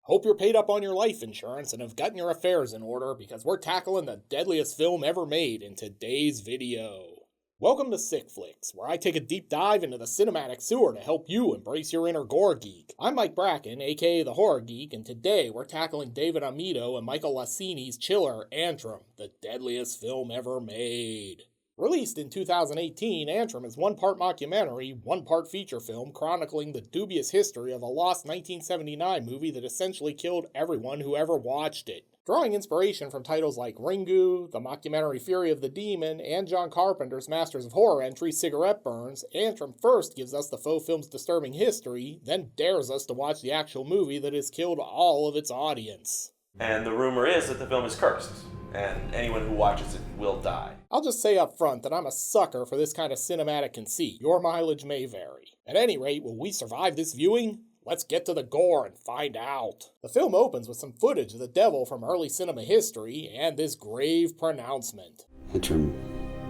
Hope you're paid up on your life insurance and have gotten your affairs in order because we're tackling the deadliest film ever made in today's video. Welcome to Sick Flicks, where I take a deep dive into the cinematic sewer to help you embrace your inner gore geek. I'm Mike Bracken, aka the Horror Geek, and today we're tackling David Amito and Michael Laicini's chiller, Antrum, the deadliest film ever made. Released in 2018, Antrum is one part mockumentary, one part feature film chronicling the dubious history of a lost 1979 movie that essentially killed everyone who ever watched it. Drawing inspiration from titles like Ringu, the mockumentary Fury of the Demon, and John Carpenter's Masters of Horror entry Cigarette Burns, Antrum first gives us the faux film's disturbing history, then dares us to watch the actual movie that has killed all of its audience. And the rumor is that the film is cursed, and anyone who watches it will die. I'll just say up front that I'm a sucker for this kind of cinematic conceit. Your mileage may vary. At any rate, will we survive this viewing? Let's get to the gore and find out. The film opens with some footage of the devil from early cinema history and this grave pronouncement. Antrum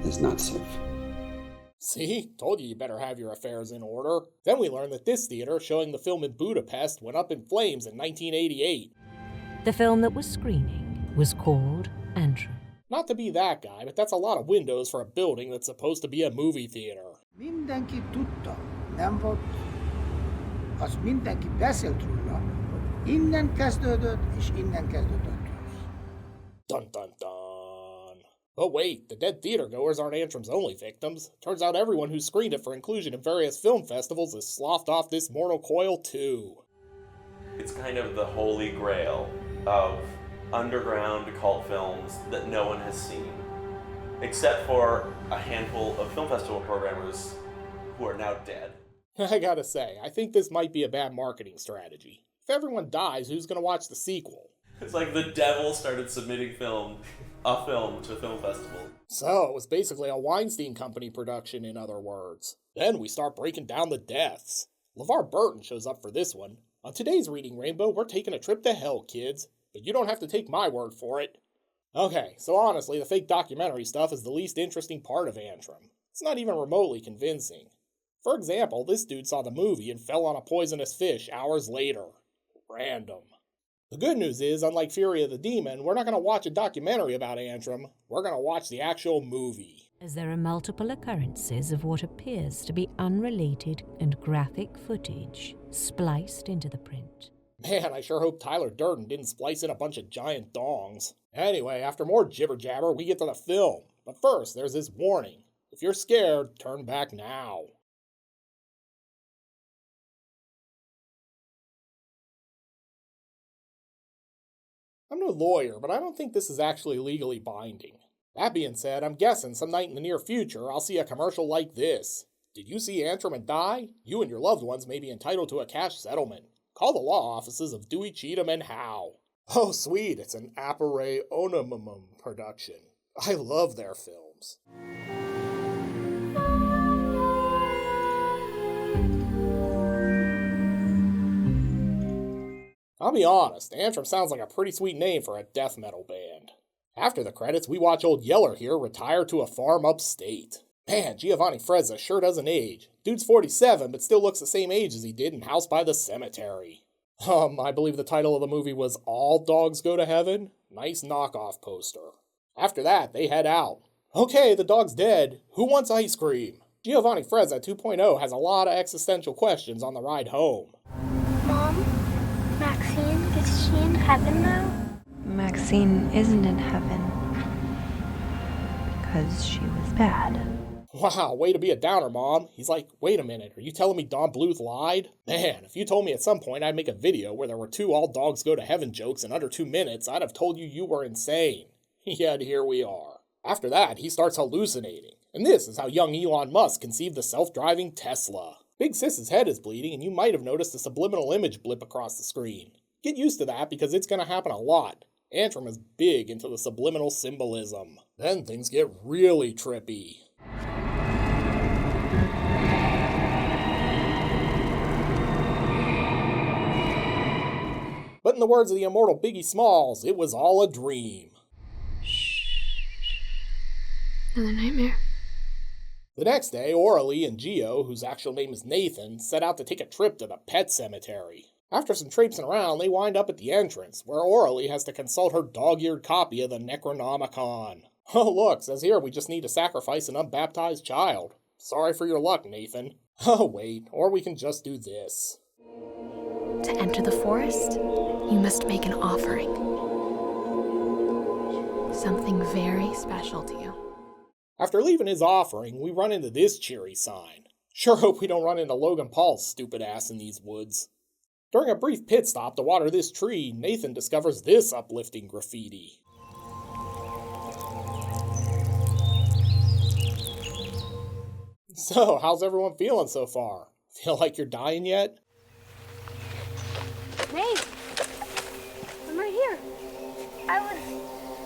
is not safe. See? Told you better have your affairs in order. Then we learn that this theater showing the film in Budapest went up in flames in 1988. The film that was screening was called Antrum. Not to be that guy, but that's a lot of windows for a building that's supposed to be a movie theater. Mindenki tudta, nem volt. Az mindenki beszélt róla, hogy innen kezdődött, és innen kezdődött. Dun dun dun. But wait, the dead theatergoers aren't Antrum's only victims. Turns out everyone who screened it for inclusion in various film festivals has sloughed off this mortal coil too. It's kind of the holy grail of underground cult films that no one has seen, except for a handful of film festival programmers who are now dead. I gotta say, I think this might be a bad marketing strategy. If everyone dies, who's gonna watch the sequel? It's like the devil started submitting a film to a film festival. So, it was basically a Weinstein Company production, in other words. Then we start breaking down the deaths. LeVar Burton shows up for this one. On today's Reading Rainbow, we're taking a trip to hell, kids. But you don't have to take my word for it. Okay, so honestly, the fake documentary stuff is the least interesting part of Antrum. It's not even remotely convincing. For example, this dude saw the movie and fell on a poisonous fish hours later. Random. The good news is, unlike Fury of the Demon, we're not going to watch a documentary about Antrum. We're going to watch the actual movie. As there are multiple occurrences of what appears to be unrelated and graphic footage spliced into the print. Man, I sure hope Tyler Durden didn't splice in a bunch of giant dongs. Anyway, after more jibber-jabber, we get to the film. But first, there's this warning. If you're scared, turn back now. I'm no lawyer, but I don't think this is actually legally binding. That being said, I'm guessing some night in the near future I'll see a commercial like this. Did you see Antrum and die? You and your loved ones may be entitled to a cash settlement. Call the law offices of Dewey, Cheatham, and Howe. Oh, sweet, it's an Apparet Onumum production. I love their films. I'll be honest, Antrum sounds like a pretty sweet name for a death metal band. After the credits, we watch old Yeller here retire to a farm upstate. Man, Giovanni Frezza sure doesn't age. Dude's 47, but still looks the same age as he did in House by the Cemetery. I believe the title of the movie was All Dogs Go to Heaven? Nice knockoff poster. After that, they head out. Okay, the dog's dead. Who wants ice cream? Giovanni Frezza 2.0 has a lot of existential questions on the ride home. Mom, Maxine, is she in heaven now? Maxine isn't in heaven because she was bad. Wow, way to be a downer, Mom. He's like, wait a minute, are you telling me Don Bluth lied? Man, if you told me at some point I'd make a video where there were 2 all dogs go to heaven jokes in under 2 minutes, I'd have told you were insane. Yet here we are. After that, he starts hallucinating. And this is how young Elon Musk conceived the self-driving Tesla. Big Sis's head is bleeding, and you might have noticed a subliminal image blip across the screen. Get used to that because it's going to happen a lot. Antrum is big into the subliminal symbolism. Then things get really trippy. But in the words of the immortal Biggie Smalls, it was all a dream. Another nightmare. The next day, Oralee and Gio, whose actual name is Nathan, set out to take a trip to the pet cemetery. After some traipsing around, they wind up at the entrance, where Aurelie has to consult her dog-eared copy of the Necronomicon. Oh look, says here we just need to sacrifice an unbaptized child. Sorry for your luck, Nathan. Oh wait, or we can just do this. To enter the forest, you must make an offering. Something very special to you. After leaving his offering, we run into this cheery sign. Sure hope we don't run into Logan Paul's stupid ass in these woods. During a brief pit stop to water this tree, Nathan discovers this uplifting graffiti. So, how's everyone feeling so far? Feel like you're dying yet? Nate, I'm right here. I was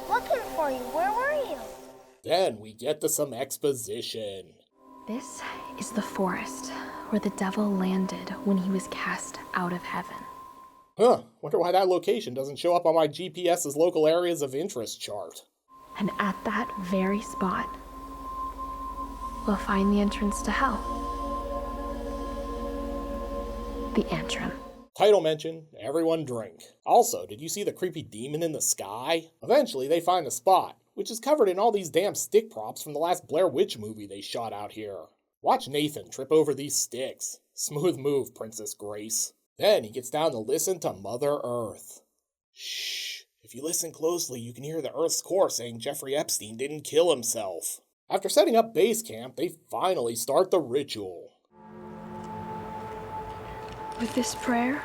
looking for you. Where were you? Then we get to some exposition. This is the forest where the devil landed when he was cast out of heaven. Huh, wonder why that location doesn't show up on my GPS's local areas of interest chart. And at that very spot, we'll find the entrance to hell. The Antrum. Title mention, everyone drink. Also, did you see the creepy demon in the sky? Eventually, they find the spot, which is covered in all these damn stick props from the last Blair Witch movie they shot out here. Watch Nathan trip over these sticks. Smooth move, Princess Grace. Then he gets down to listen to Mother Earth. Shh. If you listen closely, you can hear the Earth's core saying Jeffrey Epstein didn't kill himself. After setting up base camp, they finally start the ritual. With this prayer,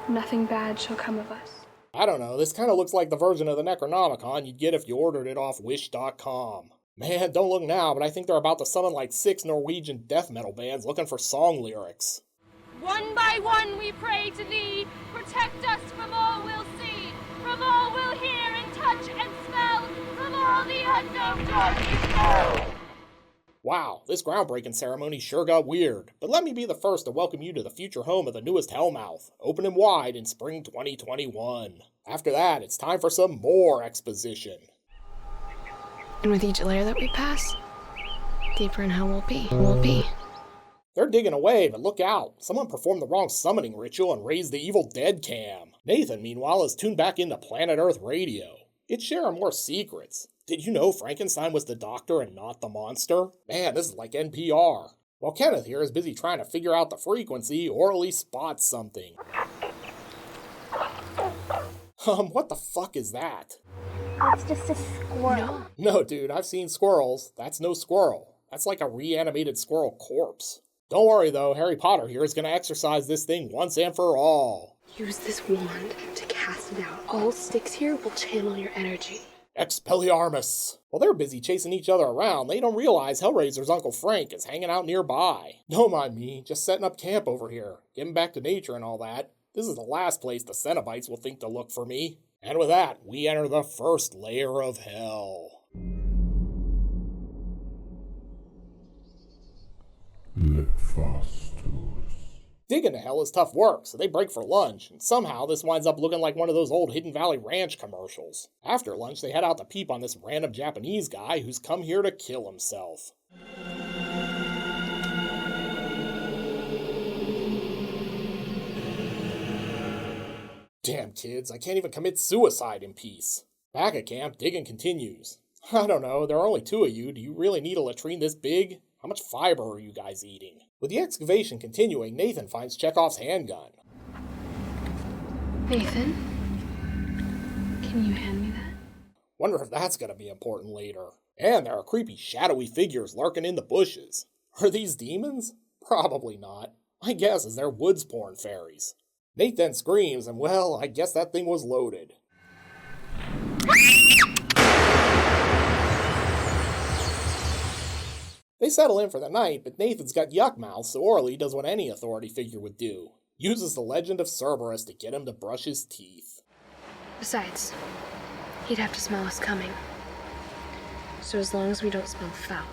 nothing bad shall come of us. I don't know, this kind of looks like the version of the Necronomicon you'd get if you ordered it off Wish.com. Man, don't look now, but I think they're about to summon like 6 Norwegian death metal bands looking for song lyrics. One by one we pray to thee, protect us from all we'll see, from all we'll hear and touch and smell, from all the unknown darkness. Wow, this groundbreaking ceremony sure got weird, but let me be the first to welcome you to the future home of the newest Hellmouth, opening wide in spring 2021. After that, it's time for some more exposition. And with each layer that we pass, deeper in hell we'll be. They're digging away, but look out. Someone performed the wrong summoning ritual and raised the Evil Dead cam. Nathan, meanwhile, is tuned back into Planet Earth Radio. It's sharing more secrets. Did you know Frankenstein was the doctor and not the monster? Man, this is like NPR. While Kenneth here is busy trying to figure out the frequency, Aurelie spots something. What the fuck is that? It's just a squirrel. No, dude, I've seen squirrels. That's no squirrel. That's like a reanimated squirrel corpse. Don't worry though, Harry Potter here is going to exorcise this thing once and for all. Use this wand to cast it out. All sticks here will channel your energy. Expelliarmus! While they're busy chasing each other around, they don't realize Hellraiser's Uncle Frank is hanging out nearby. Don't mind me, just setting up camp over here, getting back to nature and all that. This is the last place the Cenobites will think to look for me. And with that, we enter the first layer of hell. Digging to hell is tough work, so they break for lunch, and somehow this winds up looking like one of those old Hidden Valley Ranch commercials. After lunch, they head out to peep on this random Japanese guy who's come here to kill himself. Damn kids, I can't even commit suicide in peace. Back at camp, digging continues. I don't know, there are only 2 of you. Do you really need a latrine this big? How much fiber are you guys eating? With the excavation continuing, Nathan finds Chekhov's handgun. Nathan, can you hand me that? Wonder if that's gonna be important later. And there are creepy, shadowy figures lurking in the bushes. Are these demons? Probably not. My guess is they're woods porn fairies. Nate then screams, and well, I guess that thing was loaded. They settle in for the night, but Nathan's got yuck mouth, so Aurelie does what any authority figure would do. Uses the legend of Cerberus to get him to brush his teeth. Besides, he'd have to smell us coming. So as long as we don't smell foul.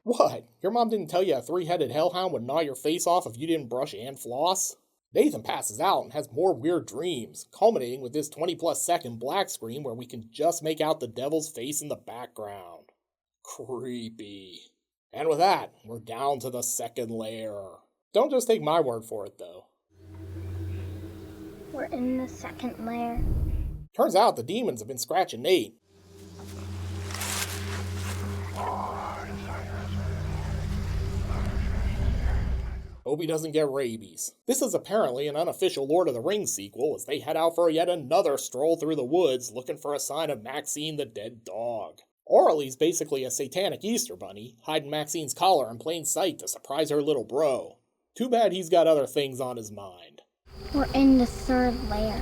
What? Your mom didn't tell you a 3-headed hellhound would gnaw your face off if you didn't brush and floss? Nathan passes out and has more weird dreams, culminating with this 20-plus second black screen where we can just make out the devil's face in the background. Creepy. And with that, we're down to the second layer. Don't just take my word for it, though. We're in the second layer. Turns out the demons have been scratching Nate. Hope he doesn't get rabies. This is apparently an unofficial Lord of the Rings sequel as they head out for yet another stroll through the woods looking for a sign of Maxine the dead dog. Orly's basically a satanic Easter bunny, hiding Maxine's collar in plain sight to surprise her little bro. Too bad he's got other things on his mind. We're in the third layer.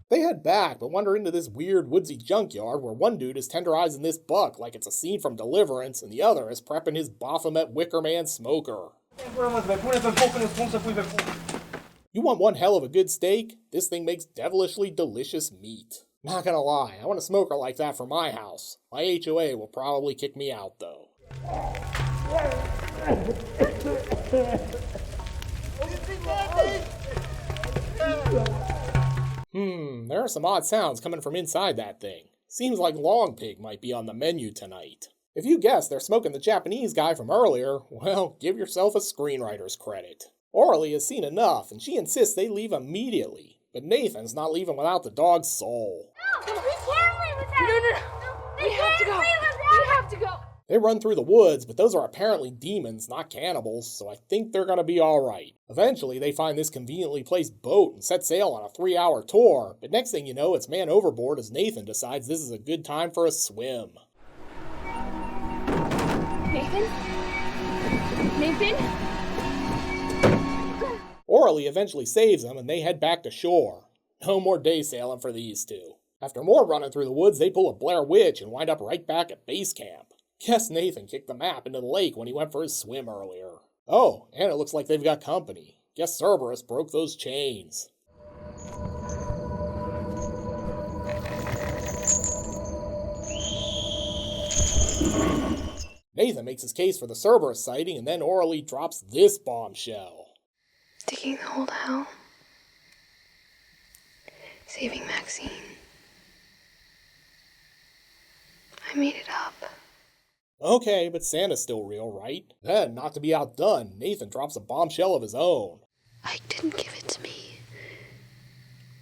They head back, but wander into this weird woodsy junkyard where one dude is tenderizing this buck like it's a scene from Deliverance and the other is prepping his Baphomet Wickerman smoker. You want one hell of a good steak? This thing makes devilishly delicious meat. Not gonna lie, I want a smoker like that for my house. My HOA will probably kick me out though. There are some odd sounds coming from inside that thing. Seems like Long Pig might be on the menu tonight. If you guessed they're smoking the Japanese guy from earlier, well, give yourself a screenwriter's credit. Orly has seen enough, and she insists they leave immediately. But Nathan's not leaving without the dog's soul. No, we can't leave without No. We have to go. We have to go. They run through the woods, but those are apparently demons, not cannibals, so I think they're gonna be alright. Eventually, they find this conveniently placed boat and set sail on a 3-hour tour, but next thing you know, it's man overboard as Nathan decides this is a good time for a swim. Nathan? Nathan? Orly eventually saves them and they head back to shore. No more day sailing for these two. After more running through the woods, they pull a Blair Witch and wind up right back at base camp. Guess Nathan kicked the map into the lake when he went for his swim earlier. Oh, and it looks like they've got company. Guess Cerberus broke those chains. Nathan makes his case for the Cerberus sighting and then Orly drops this bombshell. Digging the hole to hell. Saving Maxine. I made it up. Okay, but Santa's still real, right? Then, not to be outdone, Nathan drops a bombshell of his own. Ike didn't give it to me.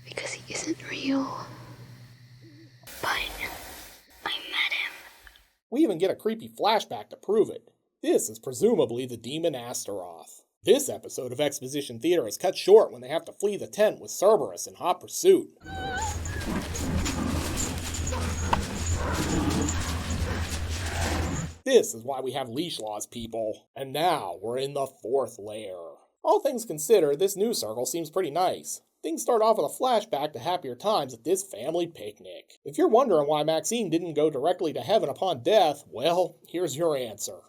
Because he isn't real. But I met him. We even get a creepy flashback to prove it. This is presumably the demon Astaroth. This episode of Exposition Theater is cut short when they have to flee the tent with Cerberus in hot pursuit. This is why we have leash laws, people. And now, we're in the 4th layer. All things considered, this news circle seems pretty nice. Things start off with a flashback to happier times at this family picnic. If you're wondering why Maxine didn't go directly to heaven upon death, well, here's your answer.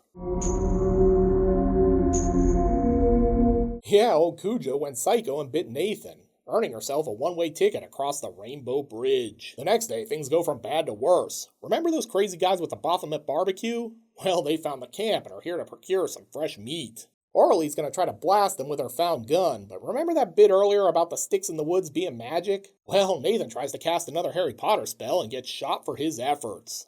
Yeah, old Cujo went psycho and bit Nathan, earning herself a one-way ticket across the Rainbow Bridge. The next day, things go from bad to worse. Remember those crazy guys with the Baphomet barbecue? Well, they found the camp and are here to procure some fresh meat. Orly's gonna try to blast them with her found gun, but remember that bit earlier about the sticks in the woods being magic? Well, Nathan tries to cast another Harry Potter spell and gets shot for his efforts.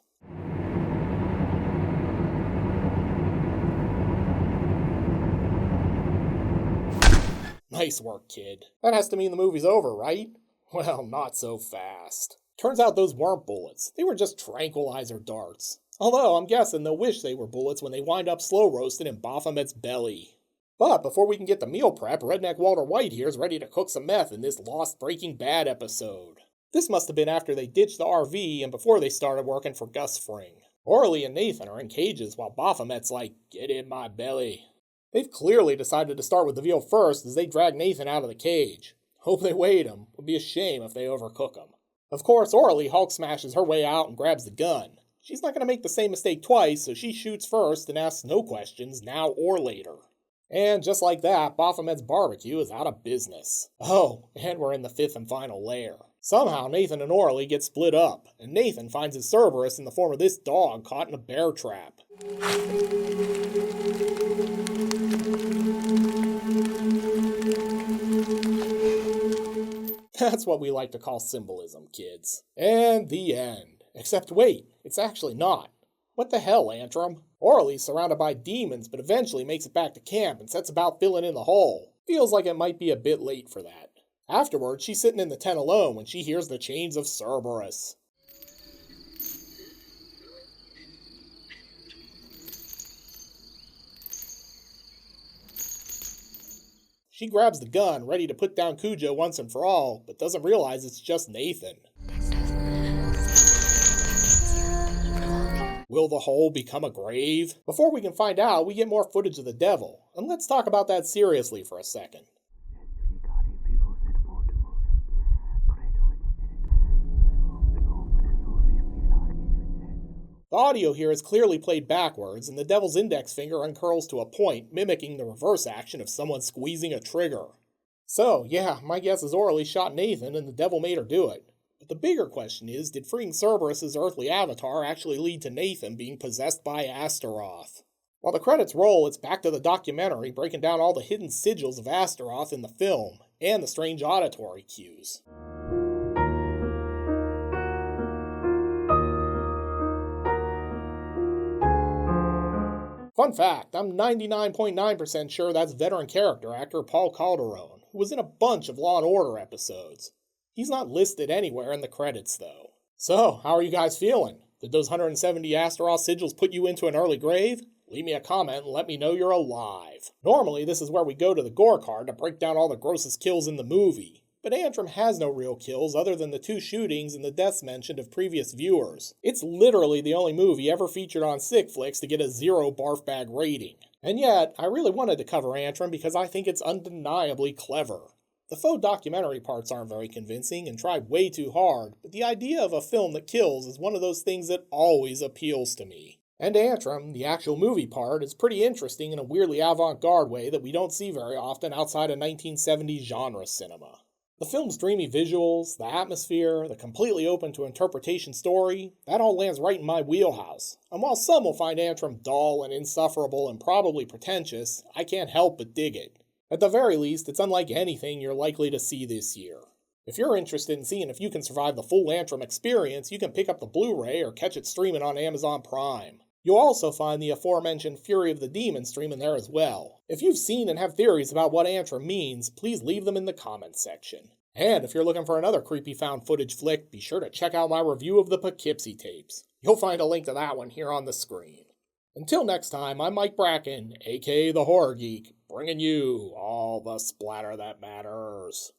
Nice work, kid. That has to mean the movie's over, right? Well, not so fast. Turns out those weren't bullets. They were just tranquilizer darts. Although, I'm guessing they'll wish they were bullets when they wind up slow roasted in Baphomet's belly. But before we can get to meal prep, Redneck Walter White here is ready to cook some meth in this Lost Breaking Bad episode. This must have been after they ditched the RV and before they started working for Gus Fring. Orly and Nathan are in cages while Baphomet's like, "Get in my belly." They've clearly decided to start with the veal first as they drag Nathan out of the cage. Hope they weighed him. Would be a shame if they overcook him. Of course, Orly Hulk smashes her way out and grabs the gun. She's not going to make the same mistake twice, so she shoots first and asks no questions, now or later. And just like that, Baphomet's barbecue is out of business. Oh, and we're in the 5th and final layer. Somehow Nathan and Orly get split up, and Nathan finds his Cerberus in the form of this dog caught in a bear trap. That's what we like to call symbolism, kids. And the end. Except wait, it's actually not. What the hell, Antrum? Orly's surrounded by demons, but eventually makes it back to camp and sets about filling in the hole. Feels like it might be a bit late for that. Afterwards, she's sitting in the tent alone when she hears the chains of Cerberus. She grabs the gun, ready to put down Cujo once and for all, but doesn't realize it's just Nathan. Will the hole become a grave? Before we can find out, we get more footage of the devil, and let's talk about that seriously for a second. The audio here is clearly played backwards, and the devil's index finger uncurls to a point, mimicking the reverse action of someone squeezing a trigger. So, yeah, my guess is Orly shot Nathan and the devil made her do it. But the bigger question is, did freeing Cerberus' earthly avatar actually lead to Nathan being possessed by Astaroth? While the credits roll, it's back to the documentary breaking down all the hidden sigils of Astaroth in the film, and the strange auditory cues. Fun fact, I'm 99.9% sure that's veteran character actor Paul Calderone, who was in a bunch of Law & Order episodes. He's not listed anywhere in the credits, though. So, how are you guys feeling? Did those 170 Astaroth sigils put you into an early grave? Leave me a comment and let me know you're alive. Normally, this is where we go to the gore card to break down all the grossest kills in the movie. But Antrum has no real kills other than the 2 shootings and the deaths mentioned of previous viewers. It's literally the only movie ever featured on Sick Flicks to get a 0 barf bag rating. And yet, I really wanted to cover Antrum because I think it's undeniably clever. The faux documentary parts aren't very convincing and try way too hard, but the idea of a film that kills is one of those things that always appeals to me. And Antrum, the actual movie part, is pretty interesting in a weirdly avant-garde way that we don't see very often outside of 1970s genre cinema. The film's dreamy visuals, the atmosphere, the completely open to interpretation story, that all lands right in my wheelhouse. And while some will find Antrum dull and insufferable and probably pretentious, I can't help but dig it. At the very least, it's unlike anything you're likely to see this year. If you're interested in seeing if you can survive the full Antrum experience, you can pick up the Blu-ray or catch it streaming on Amazon Prime. You'll also find the aforementioned Fury of the Demon streaming there as well. If you've seen and have theories about what Antrum means, please leave them in the comments section. And if you're looking for another creepy found footage flick, be sure to check out my review of the Poughkeepsie tapes. You'll find a link to that one here on the screen. Until next time, I'm Mike Bracken, aka the Horror Geek, bringing you all the splatter that matters.